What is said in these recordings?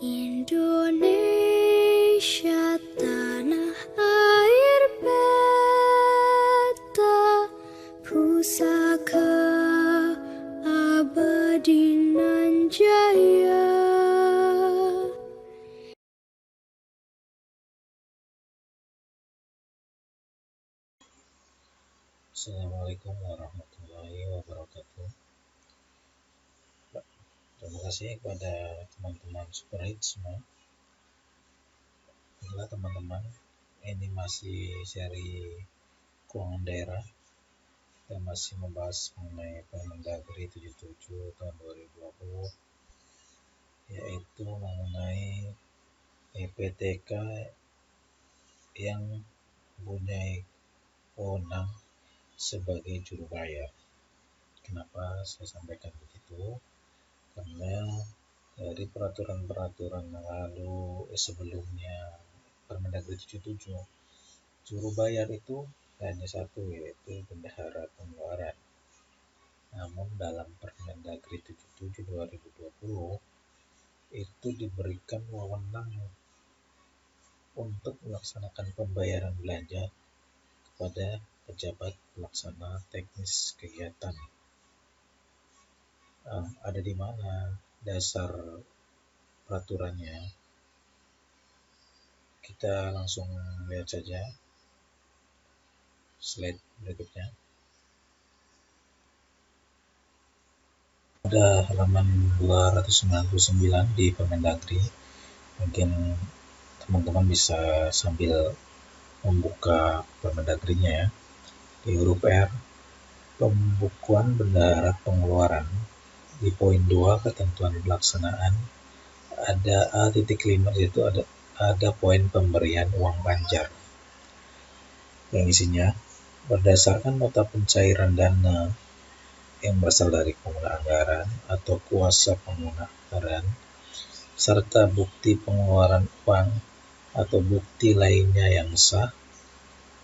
Indonesia tanah air beta, pusaka abadi nan jaya. Assalamualaikum warahmatullahi wabarakatuh. Terima kasih kepada teman-teman Super Hits semua. Baiklah teman-teman, ini masih seri keuangan daerah. Kita masih membahas mengenai Permendagri 77 tahun 2020, yaitu mengenai PPTK yang mempunyai wewenang sebagai juru bayar. Kenapa saya sampaikan begitu? Karena dari peraturan-peraturan lalu sebelumnya Permendagri 77, juru bayar itu hanya satu, yaitu bendahara pengeluaran. Namun dalam Permendagri 77 2020 itu diberikan wewenang untuk melaksanakan pembayaran belanja kepada pejabat pelaksana teknis kegiatan. Ada di mana dasar peraturannya? Kita langsung lihat saja slide berikutnya. Pada halaman 299 di Permendagri, mungkin teman-teman bisa sambil membuka Permendagrinya ya. Di huruf R, pembukuan bendahara pengeluaran. Di poin 2, ketentuan pelaksanaan, ada A.5 itu ada poin pemberian uang panjar. Yang isinya, berdasarkan nota pencairan dana yang berasal dari pengguna anggaran atau kuasa pengguna anggaran, serta bukti pengeluaran uang atau bukti lainnya yang sah,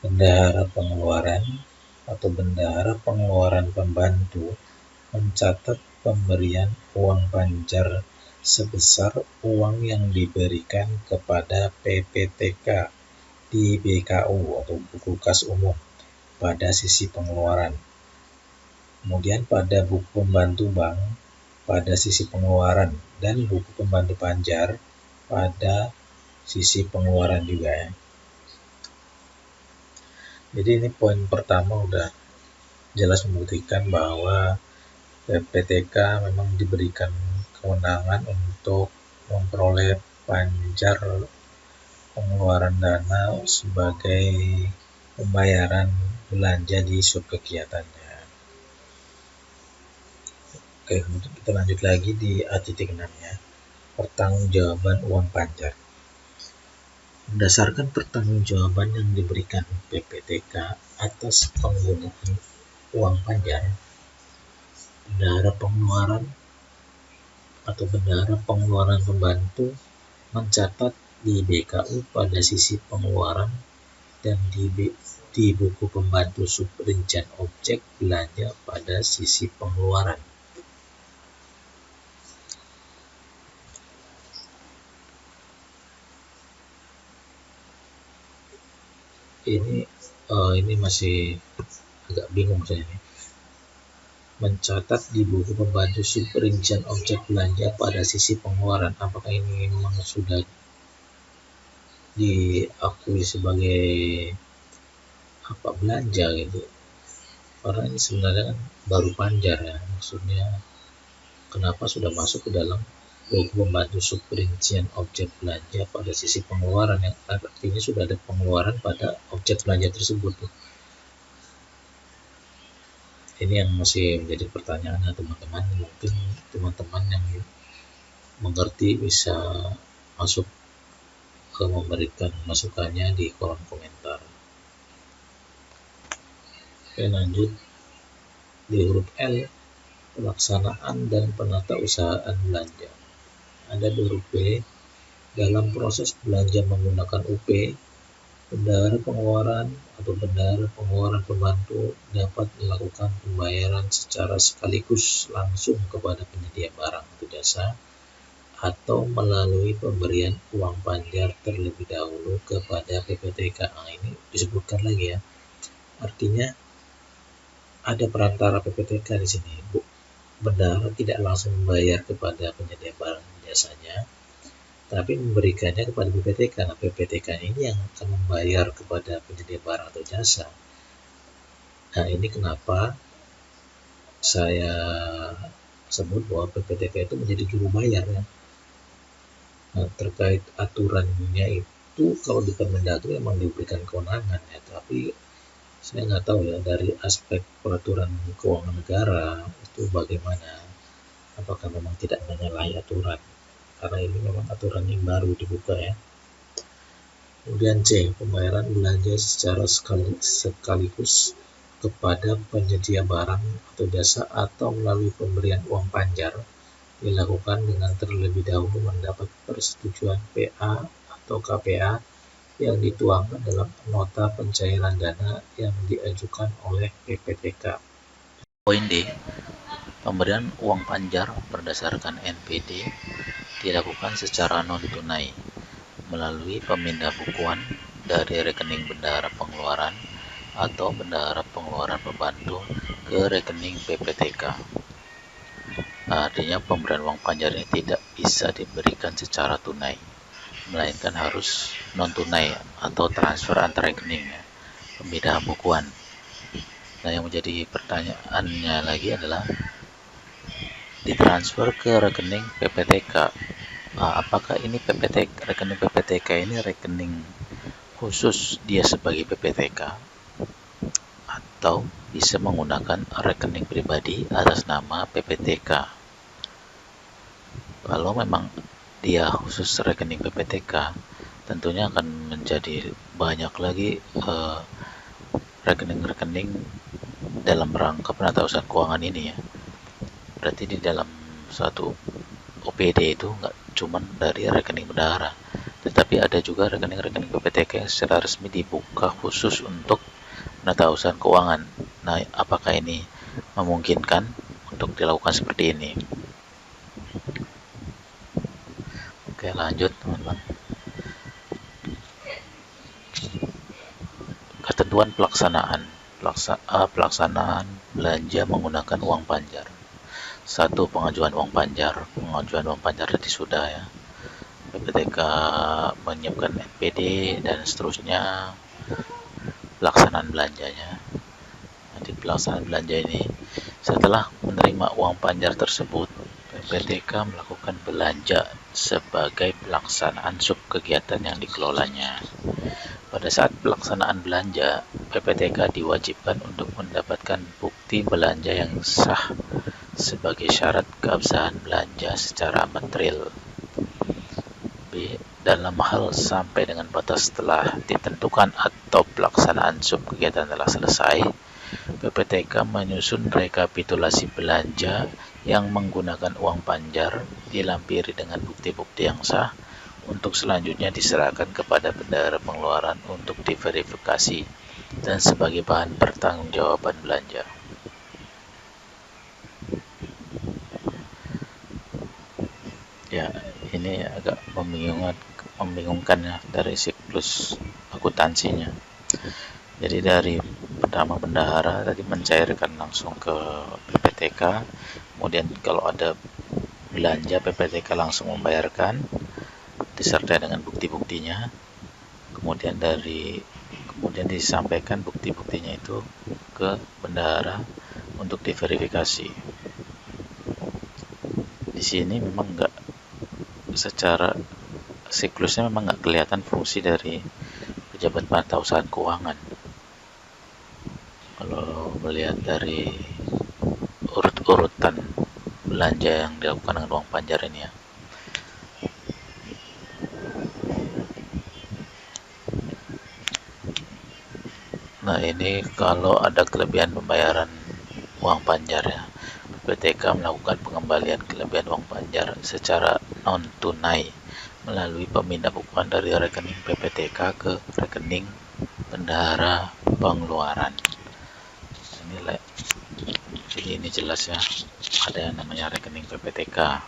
bendahara pengeluaran atau bendahara pengeluaran pembantu mencatat pemberian uang panjar sebesar uang yang diberikan kepada PPTK di BKU atau buku kas umum pada sisi pengeluaran. Kemudian pada buku pembantu bank pada sisi pengeluaran dan buku pembantu panjar pada sisi pengeluaran juga ya. Jadi ini poin pertama udah jelas membuktikan bahwa PPTK memang diberikan kewenangan untuk memperoleh panjar pengeluaran dana sebagai pembayaran belanja di sub kegiatannya. Oke, kemudian kita lanjut lagi di A.6 ya. Pertanggungjawaban uang panjar. Berdasarkan pertanggungjawaban yang diberikan PPTK atas penggunaan uang panjar, bendahara pengeluaran atau bendahara pengeluaran pembantu mencatat di BKU pada sisi pengeluaran dan di buku pembantu subrincian objek belanja pada sisi pengeluaran. Ini masih agak bingung saya ini. Mencatat di buku pembantu subrincian objek belanja pada sisi pengeluaran. Apakah ini memang sudah diakui sebagai belanja gitu? Karena ini sebenarnya kan baru panjar ya. Maksudnya kenapa sudah masuk ke dalam buku pembantu subrincian objek belanja pada sisi pengeluaran, yang artinya sudah ada pengeluaran pada objek belanja tersebut. Ini yang masih menjadi pertanyaan ya teman-teman. Mungkin teman-teman yang mengerti bisa masuk ke memberikan masukannya di kolom komentar. Oke, lanjut di huruf L, pelaksanaan dan penata usahaan belanja. Ada di huruf B, dalam proses belanja menggunakan UP, bendahara pengeluaran atau bendahara pengeluaran pembantu dapat melakukan pembayaran secara sekaligus langsung kepada penyedia barang atau jasa atau melalui pemberian uang panjar terlebih dahulu kepada PPTK. Nah, ini disebutkan lagi ya. Artinya ada perantara PPTK di sini. Bendahara tidak langsung membayar kepada penyedia barang jasanya, tapi memberikannya kepada PPTK. Nah, PPTK ini yang akan membayar kepada penyedia barang atau jasa. Nah, ini kenapa saya sebut bahwa PPTK itu menjadi juru bayar ya. Nah, terkait aturannya itu kalau di Permendagri memang diberikan kewenangan ya, tapi saya nggak tahu ya dari aspek peraturan keuangan negara itu bagaimana, apakah memang tidak menyalahi aturan, karena ini memang aturan yang baru dibuka ya. Kemudian C, pembayaran belanja secara sekaligus kepada penyedia barang atau jasa atau melalui pemberian uang panjar dilakukan dengan terlebih dahulu mendapat persetujuan PA atau KPA yang dituangkan dalam nota pencairan dana yang diajukan oleh PPTK. Poin D, pemberian uang panjar berdasarkan NPD dilakukan secara non-tunai melalui pemindah bukuan dari rekening bendahara pengeluaran atau bendahara pengeluaran pembantu ke rekening PPTK. Artinya pemberian uang panjar ini tidak bisa diberikan secara tunai, melainkan harus non-tunai atau transfer antar rekening, pemindahan bukuan. Nah, yang menjadi pertanyaannya lagi adalah ditransfer ke rekening PPTK. Apakah ini rekening PPTK ini rekening khusus dia sebagai PPTK atau bisa menggunakan rekening pribadi atas nama PPTK? Kalau memang dia khusus rekening PPTK, tentunya akan menjadi banyak lagi rekening-rekening dalam rangka penatausahaan keuangan ini ya. Berarti di dalam satu OPD itu nggak cuma dari rekening bendahara, tetapi ada juga rekening-rekening PPTK yang secara resmi dibuka khusus untuk penatausahaan keuangan. Nah, apakah ini memungkinkan untuk dilakukan seperti ini? Oke, lanjut teman-teman. Ketentuan pelaksanaan belanja menggunakan uang panjar. 1. Pengajuan uang panjar. Pengajuan uang panjar tadi sudah ya. PPTK menyiapkan NPD dan seterusnya. Pelaksanaan belanjanya. Nanti pelaksanaan belanja ini setelah menerima uang panjar tersebut, PPTK melakukan belanja sebagai pelaksanaan subkegiatan yang dikelolanya. Pada saat pelaksanaan belanja, PPTK diwajibkan untuk mendapatkan bukti belanja yang sah sebagai syarat keabsahan belanja secara material. B. Dalam hal sampai dengan batas telah ditentukan atau pelaksanaan subkegiatan telah selesai, PPTK menyusun rekapitulasi belanja yang menggunakan uang panjar dilampiri dengan bukti-bukti yang sah untuk selanjutnya diserahkan kepada bendahara pengeluaran untuk diverifikasi dan sebagai bahan pertanggungjawaban belanja. Ya, ini agak membingungkan ya dari siklus akuntansinya. Jadi dari pertama bendahara tadi mencairkan langsung ke PPTK, kemudian kalau ada belanja PPTK langsung membayarkan disertai dengan bukti-buktinya, kemudian disampaikan bukti-buktinya itu ke bendahara untuk diverifikasi. Di sini memang nggak, secara siklusnya memang nggak kelihatan fungsi dari pejabat penatausahaan keuangan. Kalau melihat dari urut-urutan belanja yang dilakukan dengan uang panjar ini ya. Nah, ini kalau ada kelebihan pembayaran uang panjar ya, PPTK melakukan pengembalian kelebihan uang panjar secara non-tunai melalui pemindah bukuan dari rekening PPTK ke rekening bendahara pengeluaran. Jadi ini jelas ya, ada yang namanya rekening PPTK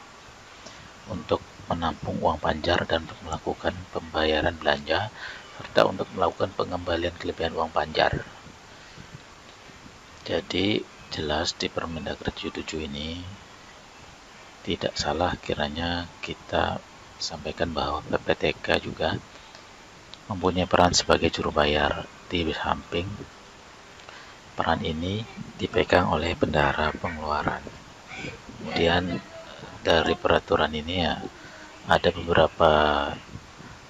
untuk menampung uang panjar dan untuk melakukan pembayaran belanja, serta untuk melakukan pengembalian kelebihan uang panjar. Jadi jelas di Permendagri 77 ini tidak salah kiranya kita sampaikan bahwa PPTK juga mempunyai peran sebagai juru bayar. Di samping peran ini dipegang oleh bendahara pengeluaran. Kemudian dari peraturan ini ya ada beberapa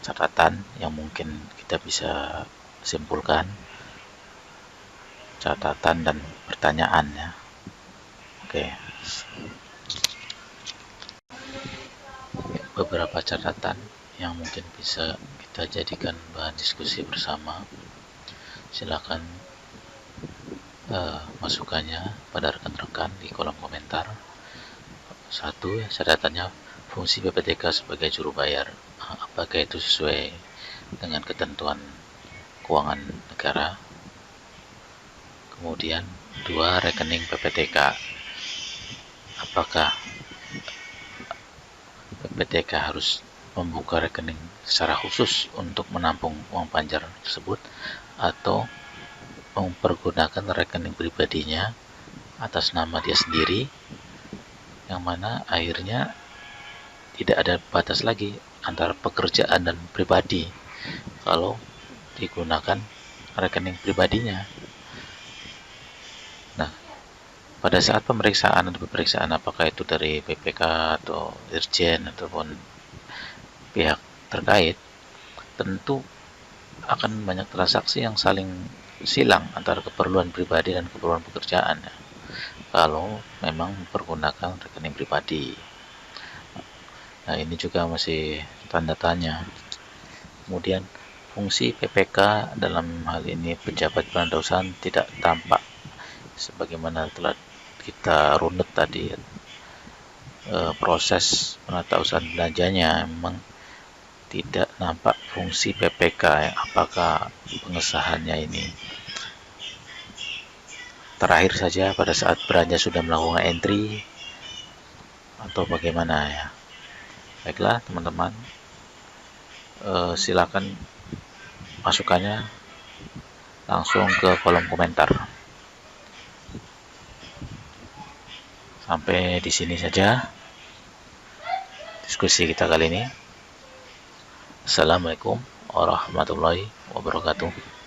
catatan yang mungkin kita bisa simpulkan, catatan dan pertanyaan ya. Oke. Beberapa catatan yang mungkin bisa kita jadikan bahan diskusi bersama. Silakan masukannya pada rekan-rekan di kolom komentar. Satu, catatannya, fungsi PPTK sebagai juru bayar, apakah itu sesuai dengan ketentuan keuangan negara? Kemudian, dua, rekening PPTK, apakah PPTK harus membuka rekening secara khusus untuk menampung uang panjar tersebut, atau mempergunakan rekening pribadinya atas nama dia sendiri, yang mana akhirnya tidak ada batas lagi antara pekerjaan dan pribadi kalau digunakan rekening pribadinya. Nah, pada saat pemeriksaan apakah itu dari BPK atau Dirjen ataupun pihak terkait, tentu akan banyak transaksi yang saling silang antara keperluan pribadi dan keperluan pekerjaan ya, kalau memang mempergunakan rekening pribadi. Nah, ini juga masih tanda tanya. Kemudian fungsi PPK dalam hal ini pejabat penatausahaan tidak tampak sebagaimana telah kita runut tadi. Proses penatausahaan belanjanya memang tidak nampak fungsi PPK ya. Apakah pengesahannya ini terakhir saja pada saat belanja sudah melakukan entry atau bagaimana ya? Baiklah teman-teman, silakan masukannya langsung ke kolom komentar. Sampai di sini saja diskusi kita kali ini. Assalamualaikum warahmatullahi wabarakatuh.